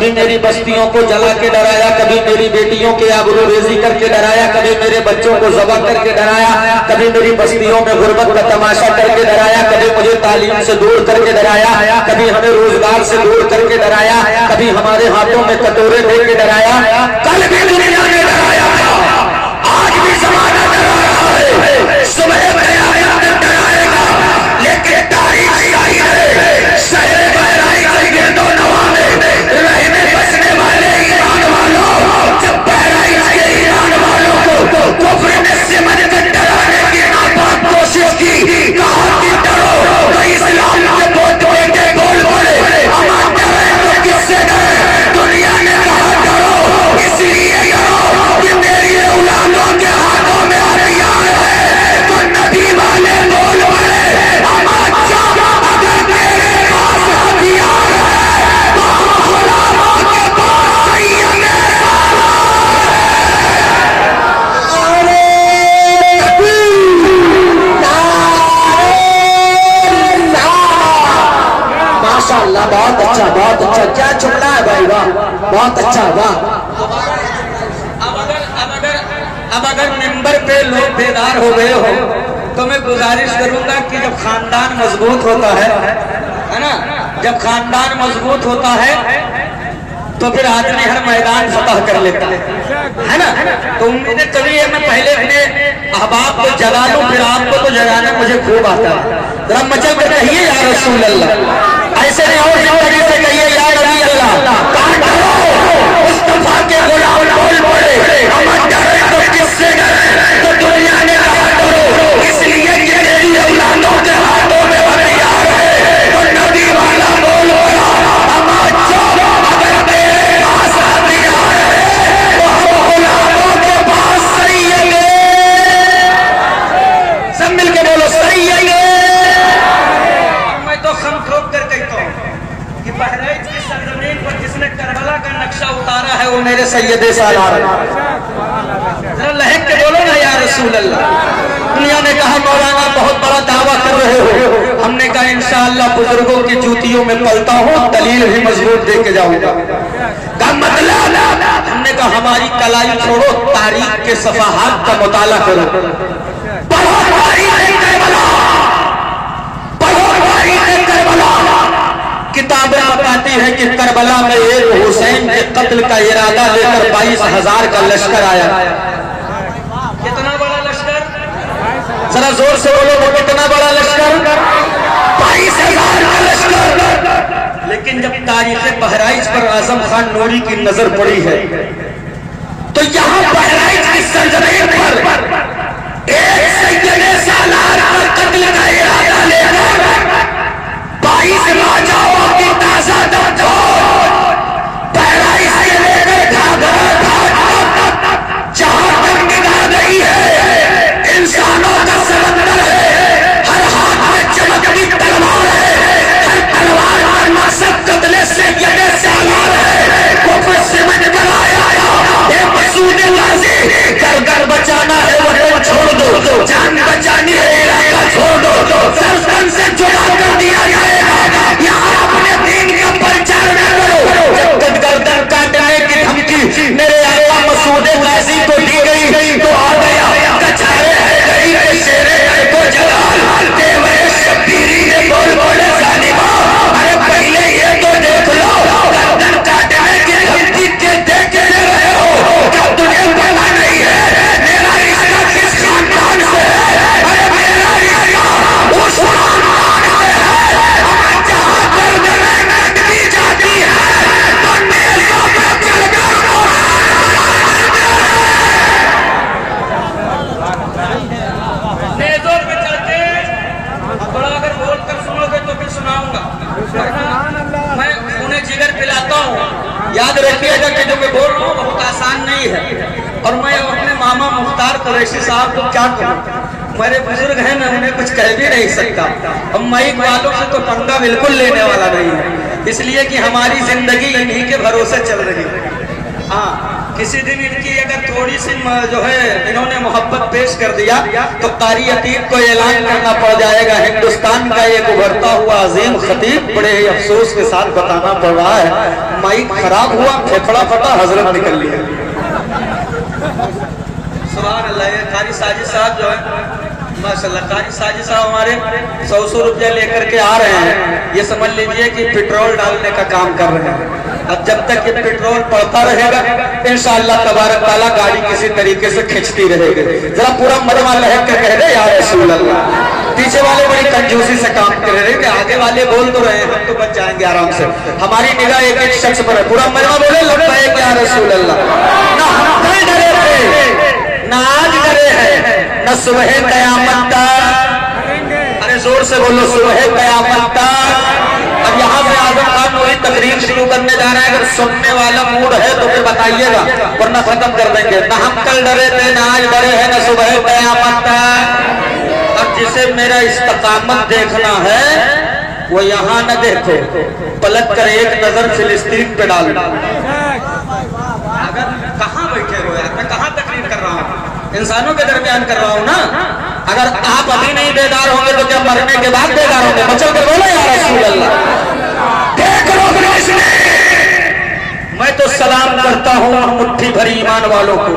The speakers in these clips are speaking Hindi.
कभी मेरी बस्तियों को जला के डराया, कभी मेरी बेटियों के आबरू रेजी करके डराया, कभी मेरे बच्चों को ज़बह करके डराया, कभी मेरी बस्तियों में गुर्बत का तमाशा करके डराया, कभी मुझे तालीम से दूर करके डराया, कभी हमें रोजगार से दूर करके डराया, कभी हमारे हाथों में कटोरे दे के डराया। कल भी दुनिया ने डराया, आज भी ज़माना डरा रहा है, सुबह क़यामत डराएगा, लेकिन तारीख सही है। शहर बहराई के दो नवाले रहने बसने वाले ईरान वालों, जब बहराई के ईरान वालों को कुफ्र में सिमट कर डराने की नापाक कोशिश की, कहा कि डरो तो इस्लाम के बोल बेटे बोल बोले, हम डरे तो किससे डरे? दुनिया ने कहा डरो, इसलिए डरो कि मेरी औलादों के हाथों में हथियार है। तो नबी वाले बोल बोले, हम अगर मेरे पास हथियार है तो हम गुलामों के पास संयम है। माशाअल्लाह, बहुत अच्छा, बहुत अच्छा। क्या चुमना है भाई, वाह, बहुत अच्छा, वाह। अब अगर मिंबर पे लोग बेदार हो गए हो तो मैं गुजारिश करूंगा कि जब खानदान मजबूत होता है ना, जब खानदान मजबूत होता है तो फिर आदमी हर मैदान फतह कर लेता है ना। तो उम्मीद कभी है मैं पहले अपने अहबाब को जगा लूं, फिर आपको तो जगाना मुझे खूब आता है। जरा मचल कर कहिए या रसूल अल्लाह, ऐसे नहीं और जिंदगी से कहिए या नबी अल्लाह। मुस्तफा के गुलाम बोल बोले, हम डरे तो किससे डरे? तो दुनिया ने कहा डरो, इसलिए कि मेरी औलादों के हाथों में हथियार है। तो नबी वाला बोल बोला, हम अगर मेरे पास हथियार है तो हम गुलामों के पास सही है। सब मिलके बोलो सही है। मैं तो खम ठोक कर कहता हूँ कि बहराइच की सरजमीन पर जिसने करबला का नक्शा उतारा है वो मेरे सैयदे सालार। जरा लहक के बोलो ना या रसूल अल्लाह। दुनिया ने कहा मौलाना बहुत बड़ा दावा कर रहे हो, हमने कहा इंशाअल्लाह बुजुर्गों की जूतियों में पलता हूँ, दलील भी मजबूत दे के जाऊंगा। का मतलब हमने कहा हमारी कलाई छोड़ो, तारीख के सफाहात का मुताला करो, पढ़ो तारीख करबला, पढ़ो तारीख करबला। किताबें बताती है कि करबला में एक हुसैन के कत्ल का इरादा लेकर 22,000 का लश्कर आया। कितना बड़ा लश्कर? जरा जोर से बोलो, वो कितना बड़ा लश्कर? 22,000 का लश्कर। लेकिन जब तारीख बहराइच पर आजम खान नूरी की नजर पड़ी है तो यहाँ बहराइच की सरजमीन पर एक सैयदे सालार का कत्ल का इरादा लेकर 22 राजाओं की ताजा दर्द बहराइच से लेकर घाघरा घाट तक जहां तक निगाह गई है इंसानों का समंदर है। हर हाथ में चमकती तलवार है, हर तलवार पर मकसद कत्ले सैयदे सालार है। वो फिर सिमट कर आया, ये मसूद गाजी, घर घर बचाना है वो छोड़ दो, जान बचानी है इलाका छोड़ दो, सरसन से जुड़ा कर दिया जाएगा। यहाँ अपने दीन का प्रचार न करो। जब गर्दन काटने की धमकी मेरे अल्लाह मसूद गाजी को दी गई तो आ गया कचारे है गई के शेरे को जलाल देवे शब्बीरी ने बोल बोले जालिमा, अरे पहले ये तो देख लो गर्दन काटने की धमकी के देखे रहे हो, क्या तुझे पता नहीं है मेरा रिश्ता किस खानदान से है? अरे मेरा रिश्ता उस खानदान से है जहां दर्द में नकली जाती है तो नेज़ों पे चलकर नेज़ों पे चलते। थोड़ा अगर बोल कर सुनोगे तो फिर सुनाऊंगा, मैं उन्हें जिगर पिलाता हूँ। याद रखिएगा कि जो मैं बोल रहा हूँ बहुत आसान नहीं है। और मैं अपने मामा मुख्तार कुरैशी साहब को क्या कहूँ, मेरे बुजुर्ग हैं, मैं उन्हें कुछ कह भी नहीं सकता। हम माइक वालों से तो पंगा बिल्कुल लेने वाला नहीं है, इसलिए कि हमारी जिंदगी इन्हीं के भरोसे चल रही है। हाँ, किसी दिन इनकी अगर थोड़ी सी जो है इन्होंने मोहब्बत पेश कर दिया तो कारी अतीब को ऐलान करना पड़ जाएगा। हिंदुस्तान का एक उभरता हुआ अजीम खतीब बड़े ही अफसोस के साथ बताना पड़ रहा है, माइक खराब हुआ, फेफड़ा फटा, हजरत निकल लिया। सुभान अल्लाह। ये कारी साजिद साहब जो है माशाल्लाह, कारी साजिद साहब हमारे 100 रुपया लेकर के आ रहे हैं। ये समझ लीजिए कि पेट्रोल डालने का काम कर रहे हैं। अब जब तक ये पेट्रोल पड़ता रहेगा इंशाअल्लाह तबारक ताला गाड़ी किसी तरीके से खींचती रहेगी। जरा पूरा मजमा लहक कर कह दे या रसूल अल्लाह। पीछे वाले बड़ी कंजूसी से काम कर रहे हैं, आगे वाले बोल तो रहे हैं, हम तो बच जाएंगे आराम से। हमारी निगाह एक एक शख्स पर है, पूरा मजमा बोले लब्बैक या रसूल अल्लाह। ना हम कल डरे थे, ना आज डरे हैं, न सुबह कयामत तक। अरे जोर से बोलो, सुबह कयामत तक। अब यहाँ से आजम खान वही तकरीर शुरू करने जा रहे हैं। अगर सुनने वाला मूड है तो फिर बताइएगा, वरना खत्म कर देंगे। ना हम कल डरे थे, ना आज डरे हैं, न सुबह कयामत तक। अब जिसे मेरा इस्तकामत देखना है वो यहाँ न देखो, पलट कर एक नजर फिलिस्तीन पे डाल। अगर कहाँ बैठे हो यार, मैं कहाँ तकरीर कर रहा हूँ, इंसानों के दरमियान कर रहा हूँ ना। अगर आप अभी नहीं बेदार होंगे तो जब मरने के बाद बेदार होंगे। बचल कर बोलो या रसूल अल्लाह। देख लो मैं तो सलाम करता हूँ मुट्ठी भरी ईमान वालों को,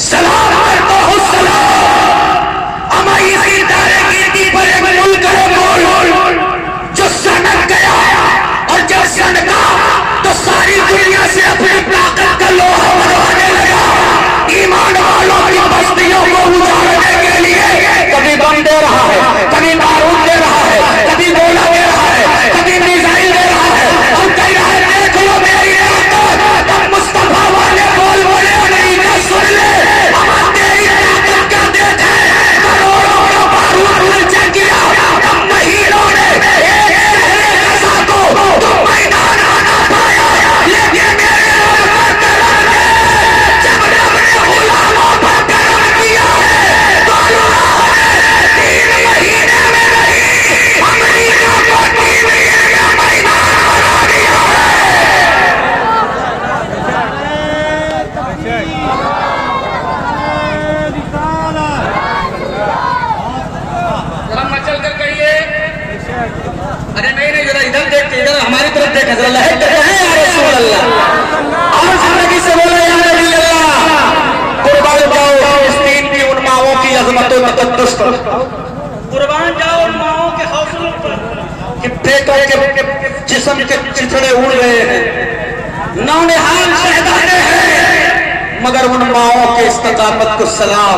सलाम करता हूँ सलाम हमारी जो सनक गया और जब सनका तो सारी दुनिया से अपनी ताकत का लोहा बनवाने लगा। ईमान वालों की बस्तियों को उजाड़ने के लिए कभी बम दे रहा है, कभी बारूद दे रहा है, कभी गोला दे रहा है, कभी मिसाइल दे रहा है और कह रहा है देख लो मेरी ताकत। तब मुस्तफा वाले बोल बोले नहीं क्या सुन ले, हम तेरी ताकत का देते करोड़ों का बारूद उलझा किया। तब महीनों ने एक चेहरे का साको तुम मैदान आना पाया, लेकिन मेरे रब का करम है जब रब ने गुलामों पर करम किया है तो अल्लाह ने 3 महीने में नहीं अमेरिका को 3 महीने का मैदान बना दिया है। मचल कर कहिए, अरे नहीं जरा इधर देखते, इधर हमारी तरफ देखें, जरा लहर कर रहे हैं या रसूल अल्लाह। और जिंदगी से बोलो या नबी अल्लाह। कुर्बान जाओ फिलिस्तीन की उन माओं की अजमतों तकद्दुस पर, कुर्बान जाओ उन माओं के हौसलों पर कि बेटों के जिस्म के चिथड़े उड़ रहे हैं, नौनिहाल शहदादे हैं, मगर उन माओं के इस्तकामत को सलाम।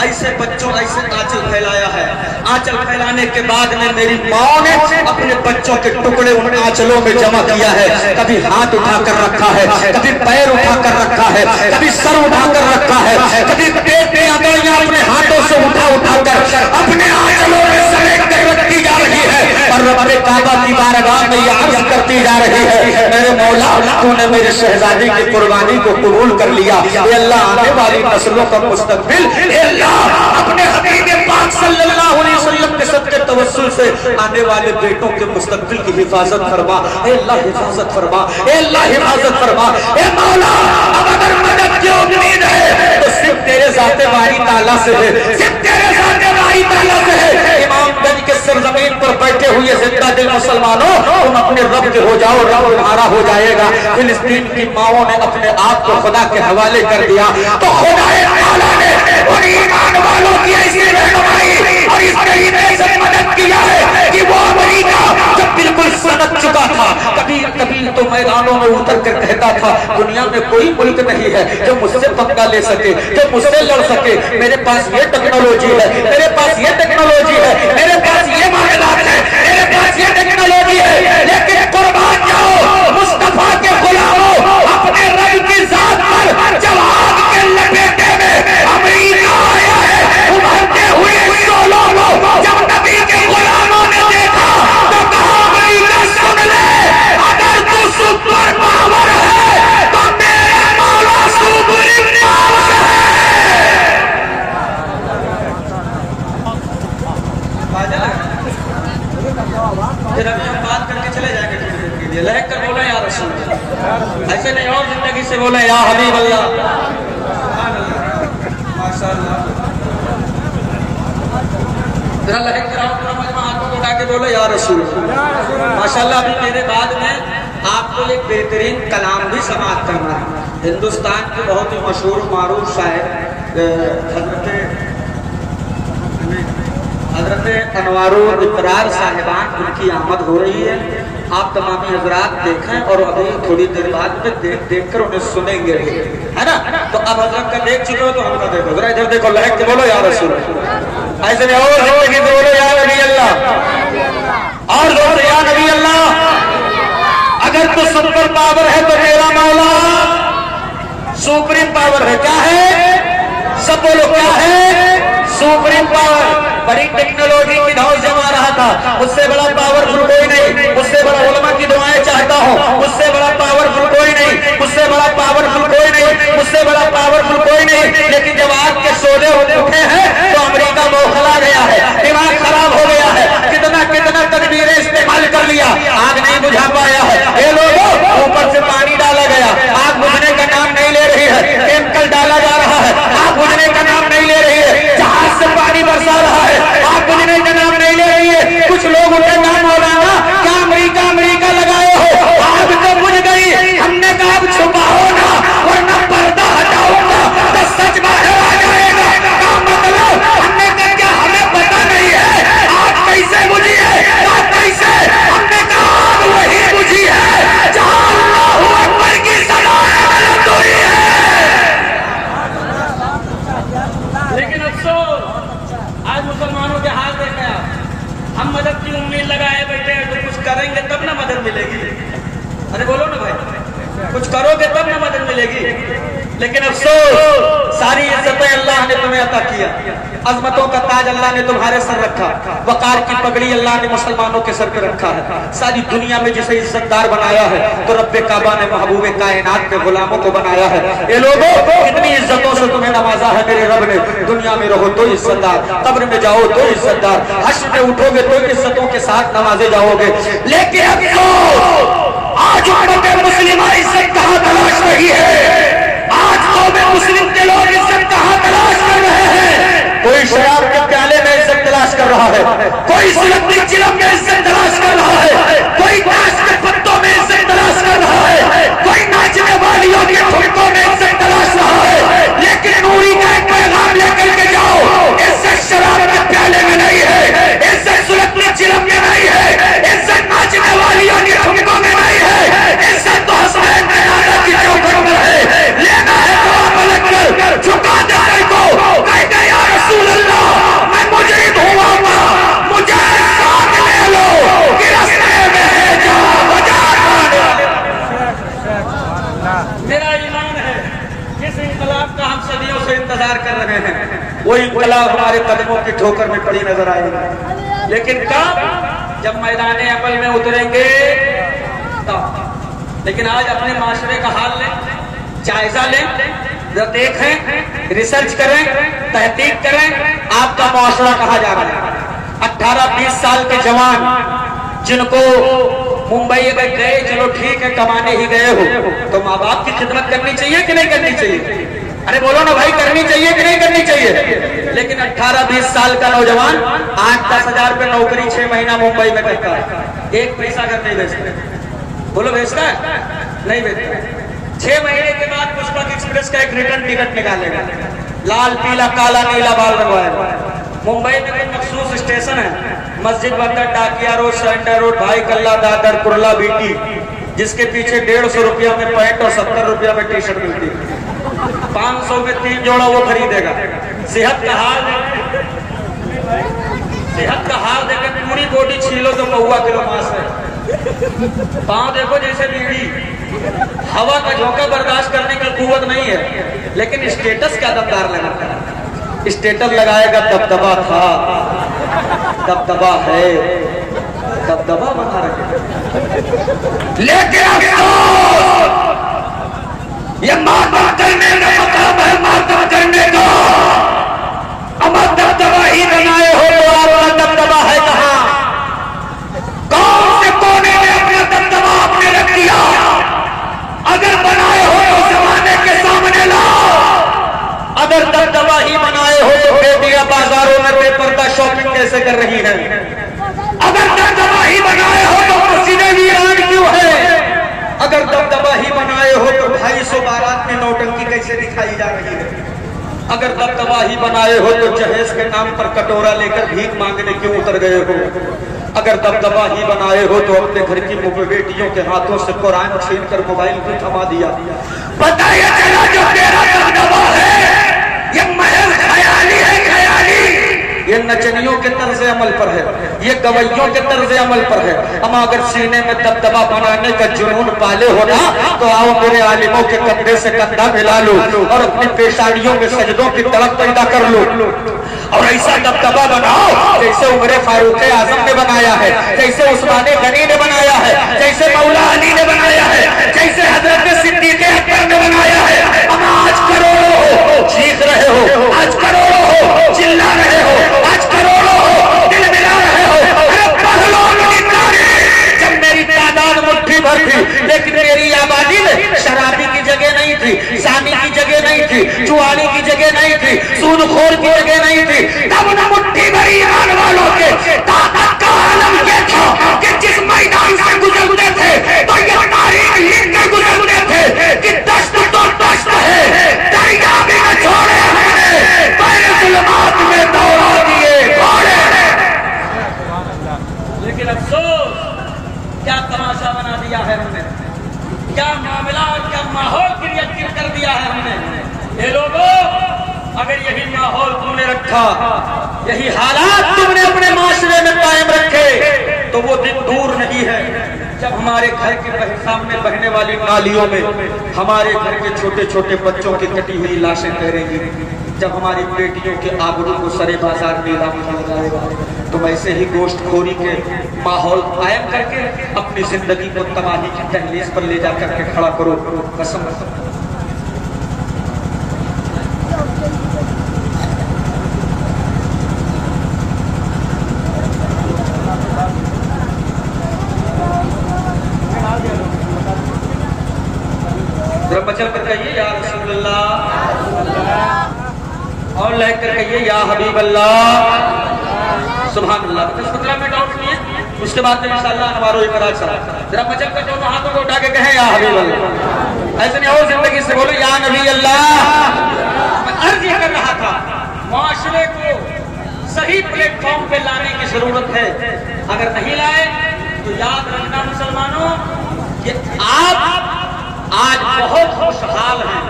ऐसे बच्चों ऐसे आंचल फैलाया है, आंचल फैलाने के बाद में मेरी माँ ने अपने बच्चों के टुकड़े उन आंचलों में जमा किया है। कभी हाथ उठाकर रखा है, कभी पैर उठाकर रखा है, कभी सर उठाकर रखा है, कभी पेट की अंदरियां अपने हाथों से उठा उठाकर अपने आंचलों में समेट कर रखी जा रही है और रब्बे काबा की बारगाह में ये अर्ज करती जा रही है, मेरे मौला तूने मेरे शहजादी की कुर्बानी को कबूल कर लिया। ये अल्लाह आने वाली नस्लों का मुस्तकबिल अपने हबीब पाक सल्लल्लाहु अलैहि वसल्लम के सदके तवस्सुल से आने वाले बेटों के मुस्तकबिल की हिफाजत फरमा। ए अल्लाह हिफाजत फरमा, ए अल्लाह हिफाजत फरमा। ए मौला अब अगर मदद की उम्मीद है तो सिर्फ तेरे ज़ाते बारी ताला से है, सिर्फ तेरे ज़ाते बारी ताला से है। इमामगंज के सरजमीन पर बैठे हुए जिंदा दिल मुसलमानों, तुम अपने रब के हो जाओ, रब तुम्हारा हो जाएगा। फिलिस्तीन की माओं ने अपने आप को खुदा के हवाले कर दिया तो खुदा ताला ने उन ईमान वालों की ऐसी रहनुमाई और इस तरीके से मदद किया है कि वो अमेरिका जब बिल्कुल सनक चुका था, कभी कभी तो मैदानों में उतर कर कहता था दुनिया में कोई मुल्क नहीं है जो मुझसे पंगा ले सके, जो मुझसे लड़ सके। मेरे पास ये टेक्नोलॉजी है, मेरे पास ये टेक्नोलॉजी है, मेरे पास ये मामलात है, मेरे पास ये टेक्नोलॉजी है। लेकिन कुर्बान जाओ मुस्तफा के गुलामों, अपने रब की जात पर जब आग के लपेटे में अमेरिका आया है उभरते हुए सोलों, जब नबी के गुलामों ने देखा तो कहा अमेरिका सुन ले, अगर तू सुपर पावर है तो मेरा मौला सुपर पावर है। फिर अभी हम बात करके चले जाएंगे। जरा लहक कराओ पूरा मजमा, हाथों को उठा के बोलो या रसूल। माशाल्लाह अभी मेरे बाद में आपको एक बेहतरीन कलाम भी समाप्त करना है। हिंदुस्तान के बहुत ही मशहूर मारूफ शायर हजरत अनवारुल इकरार साहिबान, उनकी आमद हो रही है। आप तमामी हजरात देखें और अभी थोड़ी देर बाद में देख कर उन्हें सुनेंगे, है ना। तो अब हजरत का देख चुके हो तो हमका देखो, जरा इधर देखो, लहक के बोलो या रसूल। ऐसे में और जिंदगी से बोलो या नबी अल्लाह, और जोर से या नबी अल्लाह। अगर तो सुपर पावर है तो मेरा मौला सुप्रीम पावर है। क्या है? सब बोलो क्या है? Supreme power. बड़ी टेक्नोलॉजी की धौस जमा रहा था, उससे बड़ा पावरफुल कोई नहीं, उससे बड़ा उलमा की दुआएं चाहता हूँ, उससे बड़ा पावरफुल कोई नहीं, उससे बड़ा पावरफुल कोई नहीं, उससे बड़ा पावरफुल कोई नहीं। लेकिन जब आग के शोले उठे हैं तो अमेरिका बौखला गया है, दिमाग खराब हो गया है, कितना कितना तदबीरें इस्तेमाल कर लिया, आग नहीं बुझा पाया है। ये लोगों ऊपर से पानी डाला गया, आग बुझने का नाम नहीं ले रही है, केमिकल डाला जा रहा है, आग बुझने का नाम नहीं ले रही है, जहाज से पानी बरसा रहा है, आग बुझने का नाम नहीं ले रही है। कुछ लोग उनके नाम मौलाना क्या अमेरिका अमेरिका लगाए हो, आग तो बुझ गई। हमने कहा अब छुपाओ ना वरना पर्दा हटाऊंगा तो सच बाहर आ जाएगा। क्या मतलब? हमने कहा क्या हमें पता नहीं है आग कैसे बुझी है, आग कैसे? हमने कहा आग वही बुझी है जहां अल्लाहू अकबर की सदा बुलंद हुई है। लेकिन अफसोस आज मुसलमानों के हाल देखे आप, हम मदद की उम्मीद लगाए बैठे हैं, तो कुछ करेंगे तब ना मदद मिलेगी। अरे बोलो ना भाई, कुछ करोगे तब ना मदद मिलेगी। लेकिन अफसोस सारी इज्जतें अल्लाह ने तुम्हें अता किया, अजमतों का ताज अल्लाह ने तुम्हारे सर रखा, वकार की पगड़ी अल्लाह ने मुसलमानों के सर पे रखा है। सारी दुनिया में जिसे इज्जतदार बनाया है तो रब्बे काबा ने महबूबे कायनात में गुलामों को बनाया है। ये लोगों कितनी इज्जतों से तुम्हें नवाजा है मेरे रब ने। दुनिया में रहो तो इज्जतदार, कब्र में जाओ तो इज्जतदार, हश्र में उठोगे तो इज्जतों के साथ नवाजे जाओगे। लेकिन आज मुस्लिम इज्जत कहाँ तलाश रही है? आज कौमे मुस्लिम के लोग इज्जत कहाँ तलाश कर रहे हैं? कोई शराब के प्याले में इज्जत तलाश कर रहा है, कोई सुलगती चिलम में इज्जत तलाश कर रहा है, कोई ताश के पत्तों में इज्जत तलाश कर रहा है, कोई नाचने वालियों के ठुमकों में इज्जत तलाश रहा है। लेकिन नूरी का एक पैगाम लेकर के जाओ, इज्जत शराब के प्याले में नहीं है, इज्जत सुलगती चिलम में नहीं है, इज्जत नाचने वालियों के ठुमकों में नहीं है, इज्जत तो हुसैन की चौखट में है। लेना है तो आप अलग कर झुका दे सर को, कहते या रसूल अल्लाह मैं मुजरिम हुआ, मुझे साथ ले लो कि रास्ते में है जा बजा। मेरा ईमान है जिस इंकलाब का हम सदियों से इंतजार कर रहे हैं वो इंकलाब हमारे कदमों की ठोकर में पड़ी नजर आएगी। लेकिन कब? जब मैदान अमल में उतरेंगे तब। लेकिन आज अपने माशरे का हाल लें, जायजा लें, जब देखें, रिसर्च करें, तहकीक करें, आपका मुआशरा कहाँ जा रहा है। 18-20 साल के जवान जिनको मुंबई में गए, चलो ठीक है कमाने ही गए हो, तो माँ बाप की खिदमत करनी चाहिए कि नहीं करनी चाहिए? अरे बोलो ना भाई, करनी चाहिए कि नहीं करनी चाहिए? लेकिन 18-20 साल का नौजवान 8-10 हजार पे नौकरी 6 महीना मुंबई में करता है, एक पैसा अगर नहीं बेचता, बोलो बेचता है? नहीं बेचता। 6 महीने के बाद पुष्पक एक्सप्रेस का एक रिटर्न टिकट निकालेगा, लाल पीला काला नीला बाल रंगवाएगा। मुंबई में कोई मखसूस स्टेशन है, मस्जिद बंदर, डाकिया रोड, सेंटर रोड, भाई कल्ला, दादर, कुर्ला, बीटी, जिसके पीछे 150 रुपया में पैंट और 70 रुपया में टी शर्ट मिलती है। 500 में 3 जोड़ा वो खरीदेगा। सेहत का हाल देखे पूरी बॉडी छीलो तो पौवा किलो मांस है, पाँव देखो जैसे बीड़ी, हवा का झोंका बर्दाश्त करने की कुव्वत नहीं है। लेकिन स्टेटस क्या दमदार लगाता है, स्टेटस लगाएगा दबदबा था, दबदबा है, दबदबा बना रखे। लेकिन ये मातम करने का मतलब है, मातम करने का। अब दबदबा ही बनाए हो तो आपका दबदबा है कहाँ? कौन से कोने में अपना दबदबा आपने रख दिया? अगर बनाए हो तो जमाने के सामने लाओ, अगर दबदबा ही बना कैसे कर रही है? अगर दबदबा ही बनाए हो तो मस्जिदें वीरान क्यों है? अगर दबदबा ही बनाए हो तो 250 बारात में नौटंकी कैसे दिखाई जा रही है? अगर दबदबा ही बनाए हो तो जहेज के नाम पर कटोरा लेकर भीख मांगने क्यों उतर गए हो? अगर दबदबा ही बनाए हो तो अपने घर की बेटियों के हाथों से कुरान छीन कर मोबाइल भी थमा दिया। पता ये चला जो तेरा दबदबा है ये महज ख्याली है, ख्याली। ये नचनियों के तर्ज अमल पर है, ये गवैयों के तर्ज अमल पर है। हम अगर सीने में दबदबा बनाने का जुनून पाले हो ना तो आओ मेरे आलिमों के कंधे से कंधा मिला लो और अपनी पेशानियों में सजदों की तड़प पैदा कर लो और ऐसा दबदबा बनाओ जैसे उमर फारूक आजम ने बनाया है, जैसे उस्मान गनी ने बनाया है, जैसे मौला अली ने बनाया है, जैसे हजरत सिद्दीक अकबर ने बनाया है। हम आज करोड़ों हो चीख रहे हो, आज करोड़ों हो चिल्ला रहे हो, आज करोड़ों हो दिल मिला रहे हो। अरे पढ़ लो मेरी तारीख। जब मेरी तादाद मुट्ठी भर थी लेकिन मेरी आबादी में शराबी की जगह नहीं थी, सानी की जगह नहीं थी, जुआनी की जगह नहीं थी, सूदखोर की जगह नहीं थी, तब न मुट्ठी भरी ईमान वालों के ताकत का आलम ये था कि जिस मैदान से गुजरते थे तो ये तारीख लिख कर गुजरते थे कि दश्त तो दश्त है, दरिया भी न छोड़े हमने, पैर जुल्मात में दौड़ा दिए घोड़े। लेकिन अफसोस क्या तमाशा बना दिया है हमने, क्या मामला और क्या माहौल क्रिएट कर दिया है हमने। ये लोगों अगर यही माहौल तुमने रखा, यही हालात तुमने अपने माशरे में कायम रखे तो वो दिन दूर नहीं है जब हमारे घर के सामने बहने वाली नालियों में हमारे घर के छोटे छोटे बच्चों की कटी हुई लाशें तैरेंगी, जब हमारी बेटियों के आबरू को सरे बाजार नीलाम किया जाएगा। तुम ऐसे ही गोश्तखोरी के माहौल कायम करके अपनी जिंदगी को तबाही की दहलीज पर ले जाकर के खड़ा करो। कसम बचल कर कहिए या रसूल अल्लाह और लग कर कहिए या हबीब अल्लाह। सुभान अल्लाह। 10-15 मिनट और सुनिए, उसके बाद में इंशाअल्लाह हमारो इकरार सर जरा बचल कर दोनों हाथों को उठा के कहें या हबीब अल्लाह। ऐसे नहीं हो जिंदगी से बोलो या नबी अल्लाह। मैं अर्ज ये कर रहा था माशरे को सही प्लेटफॉर्म पे लाने की जरूरत है। अगर नहीं लाए तो याद रखना मुसलमानों कि आप आज बहुत खुशहाल हैं,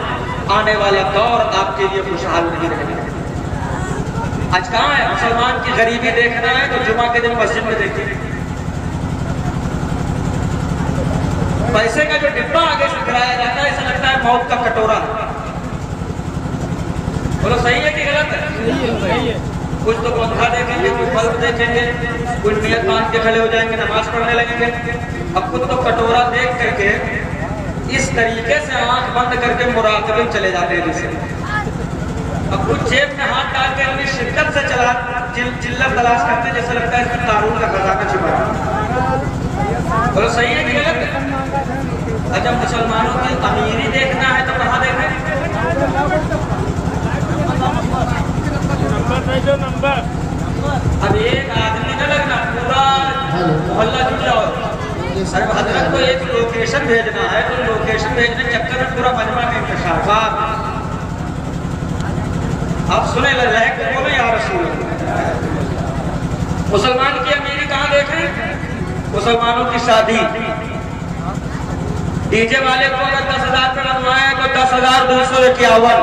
आने वाला दौर आपके लिए खुशहाल नहीं रहेगा। आज कहाँ है मुसलमान की गरीबी देखना है तो जुमा के दिन मस्जिद में देखिए, पैसे का जो डिब्बा आगे से गिराया जाता है ऐसा लगता है मौत का कटोरा। बोलो सही है कि गलत है? सही है। कुछ तो पंखा देखेंगे, कुछ बल्ब देखेंगे, कुछ नियत बांध के खड़े हो जाएंगे, नमाज पढ़ने लगेंगे। अब कुछ तो कटोरा देख करके इस तरीके से आंख बंद करके मुराकबे चले जाते हैं जैसे। अब कुछ जेब में हाथ डाल के अपनी शिद्दत से चला चिल्लत तलाश करते हैं जैसे लगता है इसमें कानून का खजाना छुपा है। बोलो सही है कि गलत है? अच्छा मुसलमानों की अमीरी देखना है तो कहाँ देखें? अब एक आदमी न लगना, पूरा मोहल्ला जुट जाओ। अरे हजरत को एक लोकेशन भेजना है तो लोकेशन भेजने चक्कर में पूरा मजमा का इंतशार। आप सुने लगे बोलो या रसूल। मुसलमान की अमीरी कहाँ देखें? मुसलमानों की शादी डीजे वाले को अगर 10,000 पे लगवाए तो 10,251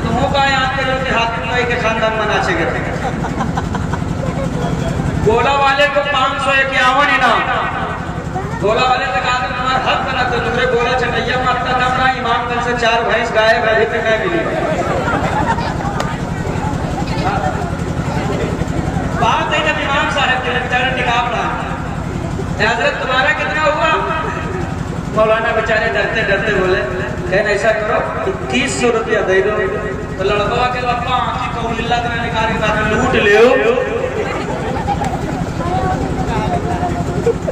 तुमों का यहाँ के लोग हाथ में के खानदान में नाचे गए। गोला वाले को 551 इनाम। गोला वाले तक आकर तुम्हारा हक बना तो तुम्हारे गोला चटैया मारता था ना इमाम कल से 4 भैंस गाय अभी तक नहीं मिली। बात है जब इमाम साहब के बेचारे निकाह पढ़ा, हजरत तुम्हारा कितना हुआ? मौलाना बेचारे डरते डरते बोले कहना ऐसा करो 2100 रुपया दे दो। तो लड़का के बापा आंखी कौलिल्ला का निकाल लूट ले।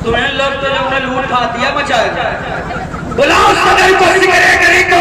तुम्हें लोग तो जब लूट खा दिया मचाएगा। बुलाओ सदर को, सिकरे गरीब को